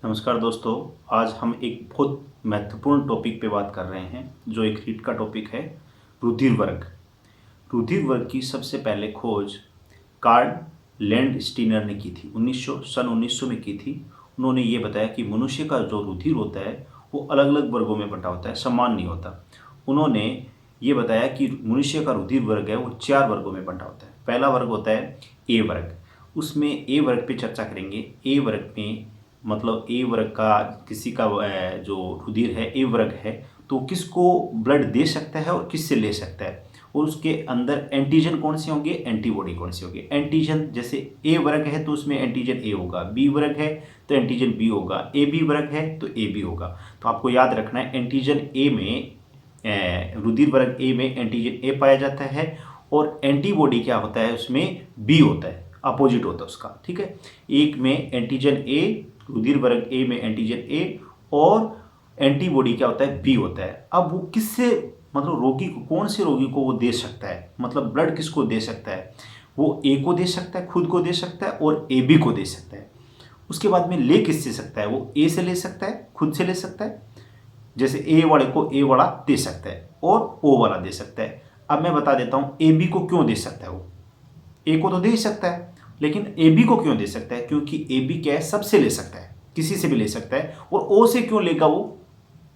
नमस्कार दोस्तों। आज हम एक बहुत महत्वपूर्ण टॉपिक पे बात कर रहे हैं जो एक हिट का टॉपिक है, रुधिर वर्ग। रुधिर वर्ग की सबसे पहले खोज कार्ल लैंडस्टीनर ने की थी। सन 1900 में की थी। उन्होंने ये बताया कि मनुष्य का जो रुधिर होता है वो अलग अलग वर्गों में बंटा होता है, समान नहीं होता। उन्होंने ये बताया कि मनुष्य का रुधिर वर्ग है वो 4 वर्गों में बंटा होता है। पहला वर्ग होता है ए वर्ग। उसमें ए वर्ग पे चर्चा करेंगे। ए वर्ग में मतलब ए वर्ग का किसी का जो रुधिर है ए वर्ग है तो किसको ब्लड दे सकता है और किससे ले सकता है, और उसके अंदर एंटीजन कौन से होंगे, एंटीबॉडी कौन सी होगी। एंटीजन जैसे ए वर्ग है तो उसमें एंटीजन ए होगा, बी वर्ग है तो एंटीजन बी होगा, ए बी वर्ग है तो ए बी होगा। तो आपको याद रखना है एंटीजन ए में रुधिर वर्ग ए में एंटीजन ए पाया जाता है और एंटीबॉडी क्या होता है उसमें बी होता है, अपोजिट होता है उसका। ठीक है, एक में एंटीजन ए, रुधिर वर्ग ए में एंटीजन ए और एंटीबॉडी क्या होता है, बी होता है। अब वो किससे मतलब रोगी को, कौन से रोगी को वो दे सकता है, मतलब ब्लड किसको दे सकता है, वो ए को दे सकता है, खुद को दे सकता है और ए बी को दे सकता है। उसके बाद में ले किससे सकता है, वो ए से ले सकता है, खुद से ले सकता है, जैसे ए वाले को ए वाला दे सकता है और ओ वाला दे सकता है। अब मैं बता देता हूँ ए बी को क्यों दे सकता है। वो ए को तो दे ही सकता है लेकिन ए बी को क्यों दे सकता है, क्योंकि ए बी क्या है, सबसे ले सकता है, किसी से भी ले सकता है। और ओ से क्यों लेगा वो,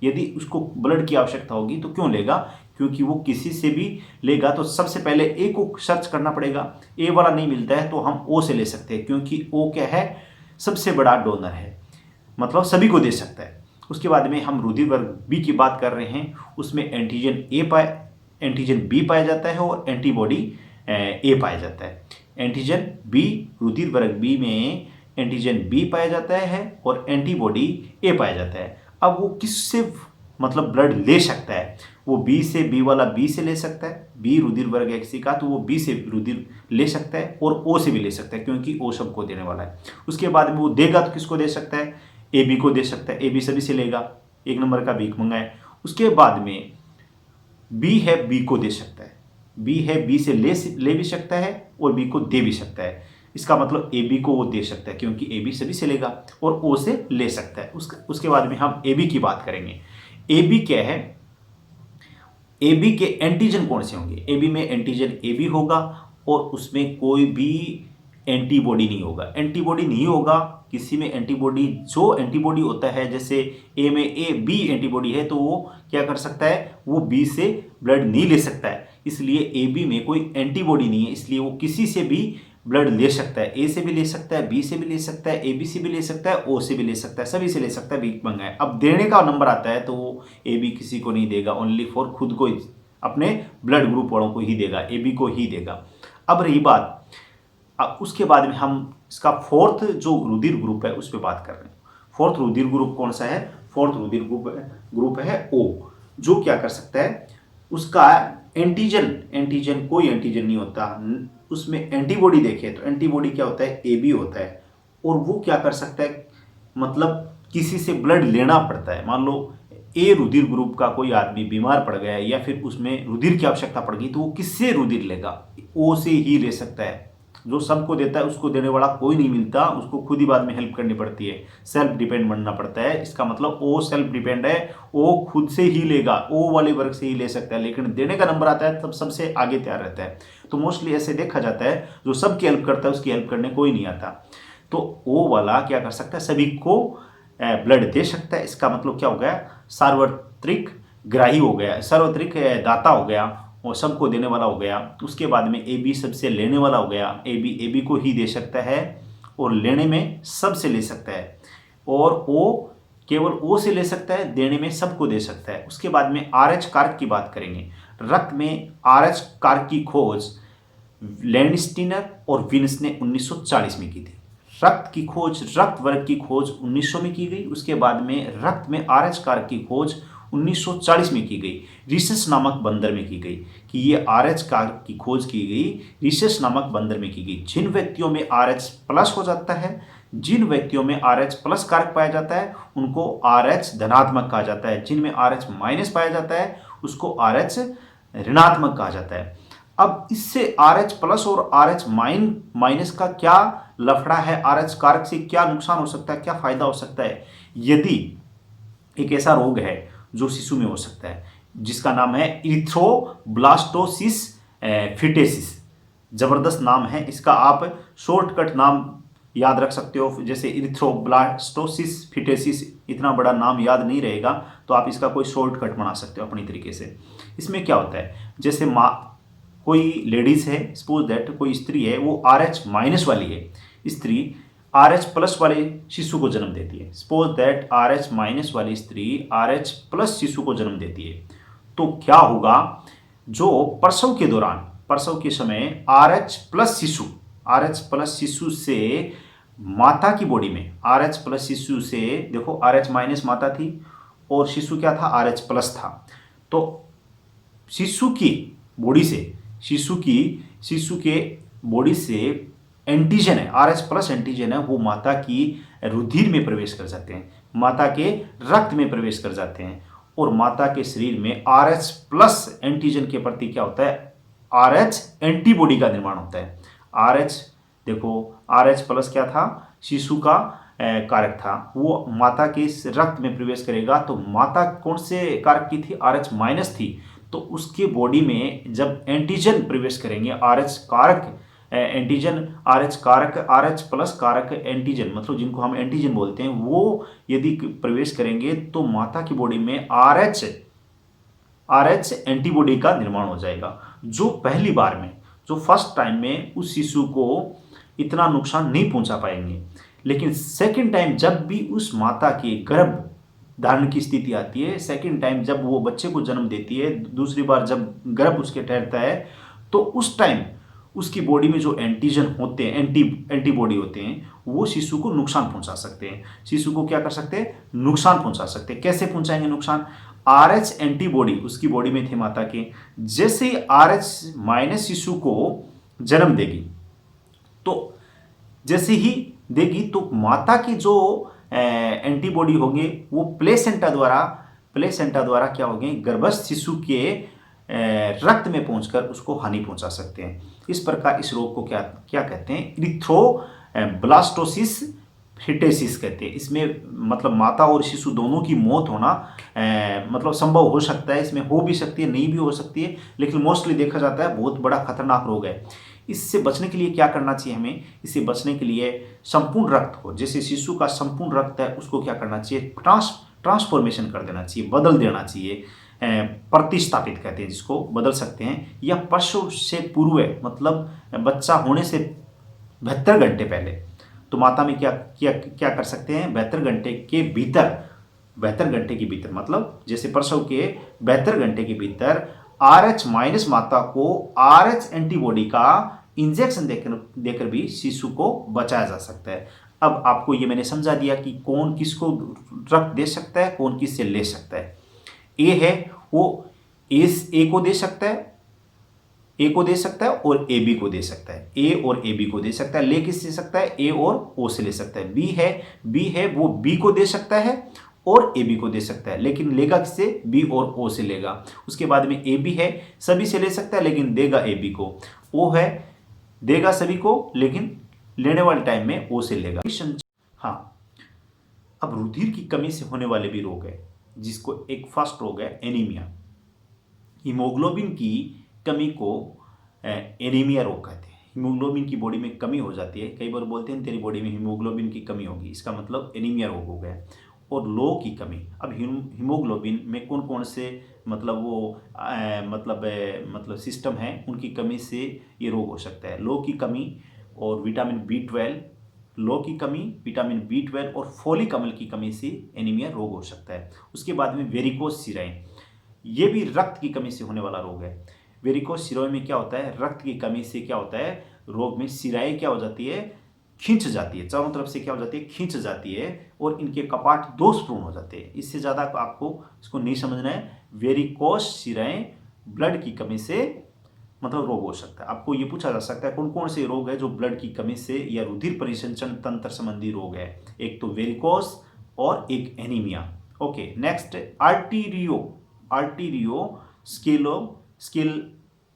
यदि उसको ब्लड की आवश्यकता होगी तो क्यों लेगा, क्योंकि वो किसी से भी लेगा तो सबसे पहले ए को सर्च करना पड़ेगा। ए वाला नहीं मिलता है तो हम ओ से ले सकते हैं, क्योंकि ओ क्या है, सबसे बड़ा डोनर है, मतलब सभी को दे सकता है। उसके बाद में हम रुधिर वर्ग बी की बात कर रहे हैं। उसमें एंटीजन बी पाया जाता है और एंटीबॉडी ए पाया जाता है। एंटीजन बी, रुधिर वर्ग बी में एंटीजन बी पाया जाता है और एंटीबॉडी ए पाया जाता है। अब वो किससे मतलब ब्लड ले सकता है, वो बी से, बी वाला बी से ले सकता है, बी रुधिर वर्ग है किसी का तो वो बी से रुधिर ले सकता है और ओ से भी ले सकता है, क्योंकि ओ सबको देने वाला है। उसके बाद में वो देगा तो किसको दे सकता है, ए बी को दे सकता है, ए बी सभी से लेगा, एक नंबर का भीख मंगा है। उसके बाद में बी है, बी को दे सकता है, बी है बी से ले भी सकता है और बी को दे भी सकता है। इसका मतलब ए बी को वो दे सकता है क्योंकि ए बी सभी से लेगा और ओ से ले सकता है। उसके बाद में हम ए बी की बात करेंगे। ए बी क्या है, ए बी के एंटीजन कौन से होंगे, ए बी में एंटीजन ए बी होगा और उसमें कोई भी एंटीबॉडी नहीं होगा। एंटीबॉडी नहीं होगा किसी में, एंटीबॉडी जो एंटीबॉडी होता है, जैसे ए में ए बी एंटीबॉडी है तो वो क्या कर सकता है, वो बी से ब्लड नहीं ले सकता है, इसलिए ए बी में कोई एंटीबॉडी नहीं है, इसलिए वो किसी से भी ब्लड ले सकता है। ए से भी ले सकता है, बी से भी ले सकता है, ए बी से भी ले सकता है, ओ से भी ले सकता है, सभी से ले सकता है, भीख मंगा है। अब देने का नंबर आता है तो वो ए बी किसी को नहीं देगा, ओनली फॉर खुद को ही, अपने ब्लड ग्रुप वालों को ही देगा, ए बी को ही देगा। अब रही बात, अब उसके बाद में हम इसका फोर्थ जो रुधिर ग्रुप है उस पर बात कर रहे हैं। फोर्थ रुधिर ग्रुप कौन सा है, फोर्थ रुधिर ग्रुप है ओ, जो क्या कर सकता है, उसका एंटीजन कोई एंटीजन नहीं होता, उसमें एंटीबॉडी देखे तो एंटीबॉडी क्या होता है, ए बी होता है। और वो क्या कर सकता है, मतलब किसी से ब्लड लेना पड़ता है। मान लो ए रुधिर ग्रुप का कोई आदमी बीमार पड़ गया या फिर उसमें रुधिर की आवश्यकता पड़ गई तो वो किससे रुधिर लेगा, ओ से ही ले सकता है। जो सबको देता है उसको देने वाला कोई नहीं मिलता, उसको खुद ही बाद में हेल्प करनी पड़ती है, सेल्फ डिपेंड बनना पड़ता है। इसका मतलब ओ सेल्फ डिपेंड है, ओ खुद से ही लेगा, ओ वाले वर्ग से ही ले सकता है, लेकिन देने का नंबर आता है तब सबसे आगे तैयार रहता है। तो मोस्टली ऐसे देखा जाता है जो सबकी हेल्प करता है उसकी हेल्प करने कोई नहीं आता, तो ओ वाला क्या कर सकता है, सभी को ब्लड दे सकता है। इसका मतलब क्या हो गया, सार्वत्रिक ग्राही हो गया, सार्वत्रिक दाता हो गया और सबको देने वाला हो गया। उसके बाद में ए बी सबसे लेने वाला हो गया, ए बी को ही दे सकता है और लेने में सबसे ले सकता है, और ओ केवल ओ से ले सकता है, देने में सबको दे सकता है। उसके बाद में आर एच कारक की बात करेंगे। रक्त में आर एच कारक की खोज लैंडस्टीनर और विनस ने 1940 में की थी। रक्त की खोज, रक्त वर्ग की खोज 1900 में की गई। उसके बाद में रक्त में आर एच कारक की खोज 1940 में की गई, रिसेस नामक बंदर में की गई, कि ये आर एच कारक की खोज की गई रिसेस नामक बंदर में की गई। जिन व्यक्तियों में आर एच प्लस हो जाता है, जिन व्यक्तियों में आर एच प्लस कारक पाया जाता है उनको आर एच धनात्मक कहा जाता है, जिनमें आर एच माइनस पाया जाता है उसको आर एच ऋणात्मक कहा जाता है। अब इससे आर एच प्लस और आर एच माइनस का क्या लफड़ा है RH कारक से क्या नुकसान हो सकता है, क्या फायदा हो सकता है। यदि एक ऐसा रोग है जो शिशु में हो सकता है जिसका नाम है इरिथ्रोब्लास्टोसिस फिटेसिस, जबरदस्त नाम है इसका, आप शॉर्टकट नाम याद रख सकते हो, जैसे इरिथ्रोब्लास्टोसिस फिटेसिस, इतना बड़ा नाम याद नहीं रहेगा तो आप इसका कोई शॉर्टकट बना सकते हो अपनी तरीके से। इसमें क्या होता है, जैसे माँ, कोई लेडीज है, सपोज दैट कोई स्त्री है, वो RH माइनस वाली है, स्त्री RH प्लस वाले शिशु को जन्म देती है, सपोज दैट RH माइनस वाली स्त्री RH प्लस शिशु को जन्म देती है, तो क्या होगा, जो प्रसव के दौरान, प्रसव के समय RH प्लस शिशु से माता की बॉडी में, RH प्लस शिशु से, देखो RH माइनस माता थी और शिशु क्या था, RH प्लस था, तो शिशु की बॉडी से, शिशु के बॉडी से एंटीजन है, RH प्लस एंटीजन है, वो माता की रुधिर में प्रवेश कर जाते हैं, माता के रक्त में प्रवेश कर जाते हैं, और माता के शरीर में RH प्लस एंटीजन के प्रति क्या होता है, RH एंटीबॉडी का निर्माण होता है। RH, देखो RH प्लस क्या था, शिशु का कारक था, वो माता के रक्त में प्रवेश करेगा, तो माता कौन से कारक की थी, RH माइनस थी, तो उसके बॉडी में जब एंटीजन प्रवेश करेंगे, RH कारक एंटीजन, RH कारक, RH प्लस कारक एंटीजन, मतलब जिनको हम एंटीजन बोलते हैं, वो यदि प्रवेश करेंगे तो माता की बॉडी में RH एंटीबॉडी का निर्माण हो जाएगा, जो पहली बार में, जो फर्स्ट टाइम में उस शिशु को इतना नुकसान नहीं पहुंचा पाएंगे, लेकिन सेकेंड टाइम जब भी उस माता के गर्भ धारण की स्थिति आती है, सेकेंड टाइम जब वो बच्चे को जन्म देती है, दूसरी बार जब गर्भ उसके ठहरता है, तो उस टाइम उसकी बॉडी में जो एंटीजन होते हैं, एंटीबॉडी होते हैं, वो शिशु को नुकसान पहुंचा सकते हैं, शिशु को क्या कर सकते हैं, नुकसान पहुंचा सकते हैं। कैसे पहुंचाएंगे नुकसान, RH एंटीबॉडी उसकी बॉडी में थे माता के, जैसे ही RH माइनस शिशु को जन्म देगी, तो जैसे ही देगी तो माता की जो एंटीबॉडी होंगे वो प्लेसेंटा द्वारा क्या होंगे, गर्भस्थ शिशु के रक्त में पहुंचकर उसको हानि पहुंचा सकते हैं। इस प्रकार इस रोग को क्या कहते हैं, इरिथ्रोब्लास्टोसिस फिटेसिस कहते हैं। इसमें मतलब माता और शिशु दोनों की मौत होना मतलब संभव हो सकता है, इसमें हो भी सकती है, नहीं भी हो सकती है, लेकिन मोस्टली देखा जाता है बहुत बड़ा खतरनाक रोग है। इससे बचने के लिए क्या करना चाहिए हमें, इससे बचने के लिए संपूर्ण रक्त को, जैसे शिशु का संपूर्ण रक्त है उसको क्या करना चाहिए, ट्रांसफॉर्मेशन कर देना चाहिए, बदल देना चाहिए, प्रतिस्थापित कहते हैं जिसको, बदल सकते हैं, या प्रसव से पूर्व, मतलब बच्चा होने से 72 घंटे पहले, तो माता में क्या कर सकते हैं, 72 घंटे के भीतर मतलब जैसे प्रसव के 72 घंटे के भीतर RH माइनस माता को RH एंटीबॉडी का इंजेक्शन देकर भी शिशु को बचाया जा सकता है। अब आपको ये मैंने समझा दिया कि कौन किसको रक्त दे सकता है, कौन किससे ले सकता है। ए है वो ए को दे सकता है, और ए बी को दे सकता है, ए और ए बी को दे सकता है। ले किससे सकता है, ए और ओ से ले सकता है। बी है वो बी को दे सकता है और ए बी को दे सकता है, लेकिन लेगा किससे, बी और ओ से लेगा। उसके बाद में ए बी है, सभी से ले सकता है लेकिन देगा ए बी को। ओ है, देगा सभी को लेकिन लेने वाले टाइम में ओ से लेगा। हाँ, अब रुधिर की कमी से होने वाले भी रोग है, जिसको एक फर्स्ट रोग है एनीमिया। हीमोग्लोबिन की कमी को एनीमिया रोग कहते हैं। हीमोग्लोबिन की बॉडी में कमी हो जाती है, कई बार बोलते हैं तेरी बॉडी में हीमोग्लोबिन की कमी होगी, इसका मतलब एनीमिया रोग हो गया। और लो की कमी, अब हीमोग्लोबिन में कौन कौन से मतलब वो मतलब सिस्टम है, उनकी कमी से ये रोग हो सकता है। लो की कमी और विटामिन B12 और फोलिक अम्ल की कमी से एनीमिया रोग हो सकता है। उसके बाद में वेरिकोस सिराएं, ये भी रक्त की कमी से होने वाला रोग है। वेरिकोस सिराएं में क्या होता है, रक्त की कमी से क्या होता है, रोग में सिराएं क्या हो जाती है, खींच जाती है, चारों तरफ से क्या हो जाती है, खींच जाती है, और इनके कपाट दोषपूर्ण हो जाते हैं। इससे ज़्यादा आपको इसको नहीं समझना है। वेरिकोस सिराएं ब्लड की कमी से मतलब रोग हो सकता है। आपको ये पूछा जा सकता है कौन कौन से रोग है जो ब्लड की कमी से या रुधिर परिसंचरण तंत्र संबंधी रोग है। एक तो वेरिकोस और एक anaemia. Okay, next arterio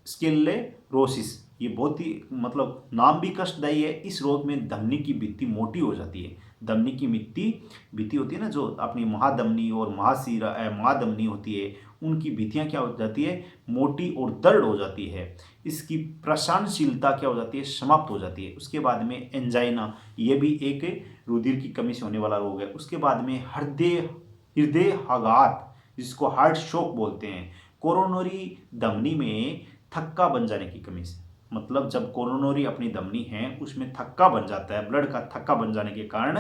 sclerosis, ये बहुत ही मतलब नाम भी कष्टदायी है। इस रोग में धमनी की भित्ति मोटी हो जाती है। धमनी की भित्ति होती है ना, जो अपनी महाधमनी और महाधमनी होती है, उनकी भित्तियाँ क्या हो जाती है, मोटी और दृढ़ हो जाती है। इसकी प्रसारणशीलता क्या हो जाती है, समाप्त हो जाती है। उसके बाद में एंजाइना, ये भी एक रुधिर की कमी से होने वाला रोग है। उसके बाद में हृदयाघात, जिसको हार्ट शॉक बोलते हैं। कोरोनरी धमनी में थक्का बन जाने की कमी से, मतलब जब कोरोनरी अपनी धमनी है उसमें थक्का बन जाता है, ब्लड का थक्का बन जाने के कारण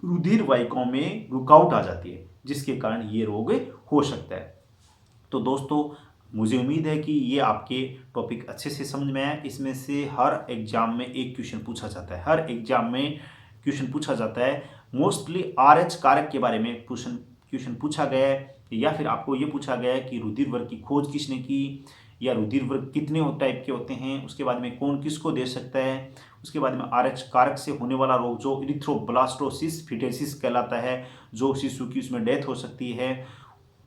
रुधिर वाहिकाओं में रुकावट आ जाती है, जिसके कारण ये रोग हो सकता है। तो दोस्तों, मुझे उम्मीद है कि ये आपके टॉपिक अच्छे से समझ में आया। इसमें से हर एग्जाम में एक क्वेश्चन पूछा जाता है, हर एग्जाम में क्वेश्चन पूछा जाता है। मोस्टली RH कारक के बारे में क्वेश्चन पूछा गया है, या फिर आपको ये पूछा गया है कि रुधिर वर्ग की खोज किसने की, या रुधिर वर्ग कितने टाइप के होते हैं, उसके बाद में कौन किसको दे सकता है। उसके बाद में RH कारक से होने वाला रोग जो इरिथ्रोब्लास्टोसिस फिटेसिस कहलाता है, जो शिशु की उसमें डेथ हो सकती है,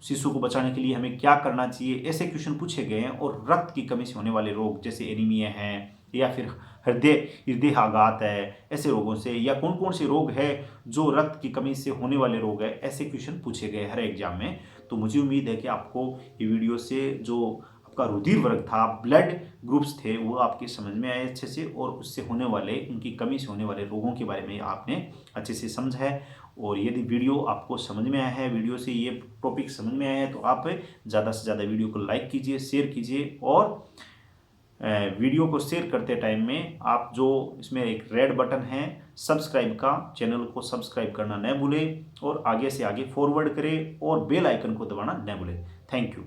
शिशु को बचाने के लिए हमें क्या करना चाहिए, ऐसे क्वेश्चन पूछे गए हैं। और रक्त की कमी से होने वाले रोग जैसे एनीमिया है, या फिर हृदयाघात है, ऐसे रोगों से, या कौन कौन से रोग है जो रक्त की कमी से होने वाले रोग है, ऐसे क्वेश्चन पूछे गए हर एग्जाम में। तो मुझे उम्मीद है कि आपको ये वीडियो से जो आपका रुधिर वर्ग था, ब्लड ग्रुप्स थे, वो आपके समझ में आए अच्छे से, और उससे होने वाले, उनकी कमी से होने वाले रोगों के बारे में आपने अच्छे से समझा है। और यदि वीडियो आपको समझ में आया है, वीडियो से ये टॉपिक समझ में आया है, तो आप ज़्यादा से ज़्यादा वीडियो को लाइक कीजिए, शेयर कीजिए। और वीडियो को शेयर करते टाइम में आप जो इसमें एक रेड बटन है सब्सक्राइब का, चैनल को सब्सक्राइब करना न भूलें, और आगे से आगे फॉरवर्ड करें, और बेल आइकन को दबाना न भूलें। Thank you.